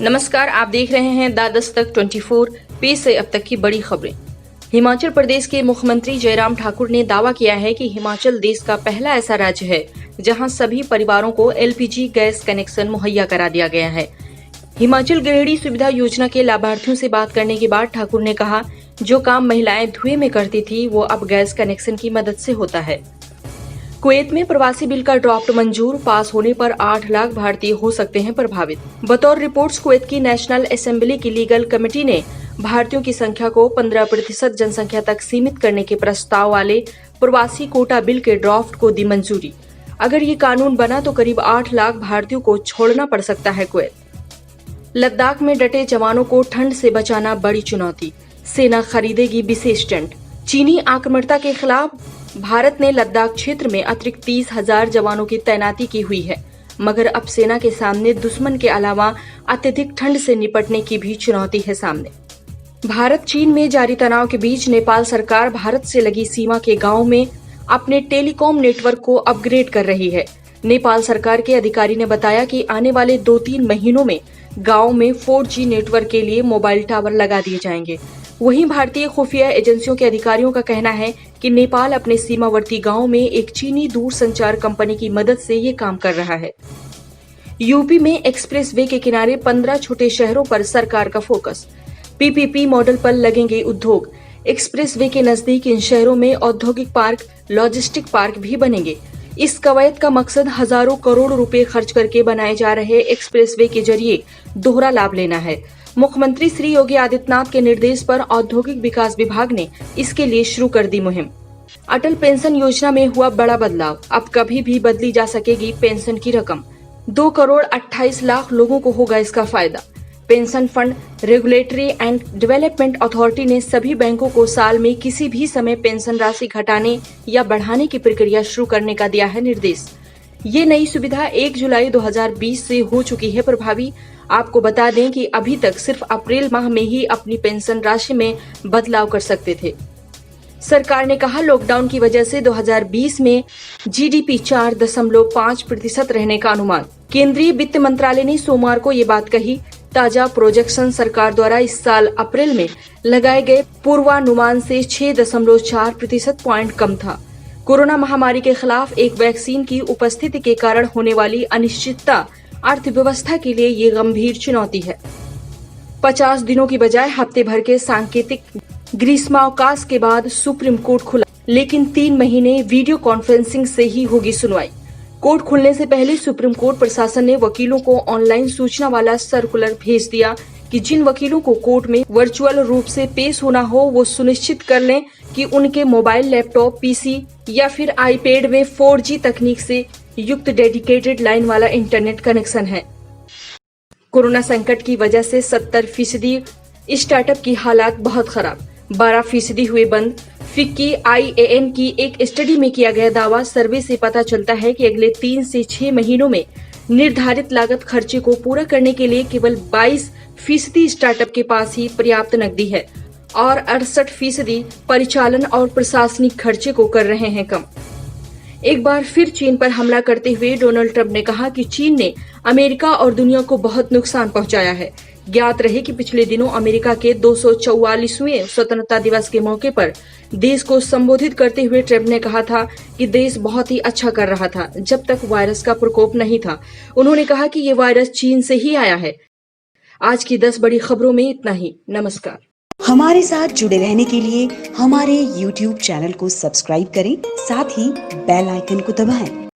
नमस्कार, आप देख रहे हैं द्वादश तक 24। पेश है अब तक की बड़ी खबरें। हिमाचल प्रदेश के मुख्यमंत्री जयराम ठाकुर ने दावा किया है कि हिमाचल देश का पहला ऐसा राज्य है जहां सभी परिवारों को एलपीजी गैस कनेक्शन मुहैया करा दिया गया है। हिमाचल गृहिणी सुविधा योजना के लाभार्थियों से बात करने के बाद ठाकुर ने कहा, जो काम महिलाएं धुएं में करती थी वो अब गैस कनेक्शन की मदद से होता है। कुवैत में प्रवासी बिल का ड्राफ्ट मंजूर, पास होने पर 8 लाख भारतीय हो सकते हैं प्रभावित। बतौर रिपोर्ट्स, कुवैत की नेशनल असेंबली की लीगल कमेटी ने भारतीयों की संख्या को 15% जनसंख्या तक सीमित करने के प्रस्ताव वाले प्रवासी कोटा बिल के ड्राफ्ट को दी मंजूरी। अगर ये कानून बना तो करीब 8 लाख भारतीयों को छोड़ना पड़ सकता है कुवैत। लद्दाख में डटे जवानों को ठंड से बचाना बड़ी चुनौती, सेना खरीदेगी विशेष टेंट। चीनी आक्रामकता के खिलाफ भारत ने लद्दाख क्षेत्र में अतिरिक्त 30,000 जवानों की तैनाती की हुई है, मगर अब सेना के सामने दुश्मन के अलावा अत्यधिक ठंड से निपटने की भी चुनौती है सामने। भारत चीन में जारी तनाव के बीच नेपाल सरकार भारत से लगी सीमा के गांवों में अपने टेलीकॉम नेटवर्क को अपग्रेड कर रही है। नेपाल सरकार के अधिकारी ने बताया कि आने वाले 2-3 महीनों में गांव में 4G नेटवर्क के लिए मोबाइल टावर लगा दिए जाएंगे। वहीं भारतीय खुफिया एजेंसियों के अधिकारियों का कहना है कि नेपाल अपने सीमावर्ती गांव में एक चीनी दूरसंचार कंपनी की मदद से ये काम कर रहा है। यूपी में एक्सप्रेस वे के किनारे 15 छोटे शहरों पर सरकार का फोकस। पीपीपी मॉडल पर लगेंगे उद्योग। एक्सप्रेस वे के नजदीक इन शहरों में औद्योगिक पार्क, लॉजिस्टिक पार्क भी बनेंगे। इस कवायद का मकसद हजारों करोड़ रुपए खर्च करके बनाए जा रहे एक्सप्रेस वे के जरिए दोहरा लाभ लेना है। मुख्यमंत्री श्री योगी आदित्यनाथ के निर्देश पर औद्योगिक विकास विभाग ने इसके लिए शुरू कर दी मुहिम। अटल पेंशन योजना में हुआ बड़ा बदलाव, अब कभी भी बदली जा सकेगी पेंशन की रकम। 2 करोड़ 28 लाख लोगों को होगा इसका फायदा। Pension fund regulatory and development authority ने सभी बैंकों को साल में किसी भी समय पेंशन राशि घटाने या बढ़ाने की प्रक्रिया शुरू करने का दिया है निर्देश। ये नई सुविधा 1 जुलाई 2020 से हो चुकी है प्रभावी। आपको बता दें कि अभी तक सिर्फ अप्रैल माह में ही अपनी पेंशन राशि में बदलाव कर सकते थे। सरकार ने कहा, लॉकडाउन की वजह से 2020 में जीडीपी 4.5% रहने का अनुमान। केंद्रीय वित्त मंत्रालय ने सोमवार को ये बात कही। ताजा प्रोजेक्शन सरकार द्वारा इस साल अप्रैल में लगाए गए पूर्वानुमान से 6.4% पॉइंट कम था। कोरोना महामारी के खिलाफ एक वैक्सीन की उपस्थिति के कारण होने वाली अनिश्चितता अर्थव्यवस्था के लिए ये गंभीर चुनौती है। 50 दिनों की बजाय हफ्ते भर के सांकेतिक ग्रीष्मावकाश के बाद सुप्रीम कोर्ट खुला, लेकिन 3 महीने वीडियो कॉन्फ्रेंसिंग से ही होगी सुनवाई। कोर्ट खुलने से पहले सुप्रीम कोर्ट प्रशासन ने वकीलों को ऑनलाइन सूचना वाला सर्कुलर भेज दिया कि जिन वकीलों को कोर्ट में वर्चुअल रूप से पेश होना हो वो सुनिश्चित कर लें कि उनके मोबाइल, लैपटॉप, पीसी या फिर आईपैड में 4G तकनीक से युक्त डेडिकेटेड लाइन वाला इंटरनेट कनेक्शन है। कोरोना संकट की वजह से 70% स्टार्टअप की हालात बहुत खराब, 12% हुए बंद। फिक्की IAN की एक स्टडी में किया गया दावा। सर्वे से पता चलता है कि अगले 3 से 6 महीनों में निर्धारित लागत खर्चे को पूरा करने के लिए केवल 22% स्टार्टअप के पास ही पर्याप्त नकदी है और 68% परिचालन और प्रशासनिक खर्चे को कर रहे हैं कम। एक बार फिर चीन पर हमला करते हुए डोनाल्ड ट्रंप ने कहा कि चीन ने अमेरिका और दुनिया को बहुत नुकसान पहुंचाया है। ज्ञात रहे कि पिछले दिनों अमेरिका के 244वें स्वतंत्रता दिवस के मौके पर देश को संबोधित करते हुए ट्रंप ने कहा था कि देश बहुत ही अच्छा कर रहा था जब तक वायरस का प्रकोप नहीं था। उन्होंने कहा कि ये वायरस चीन से ही आया है। आज की 10 बड़ी खबरों में इतना ही। नमस्कार। हमारे साथ जुड़े रहने के लिए हमारे YouTube चैनल को सब्सक्राइब करें, साथ ही बेल आइकन को दबाएं।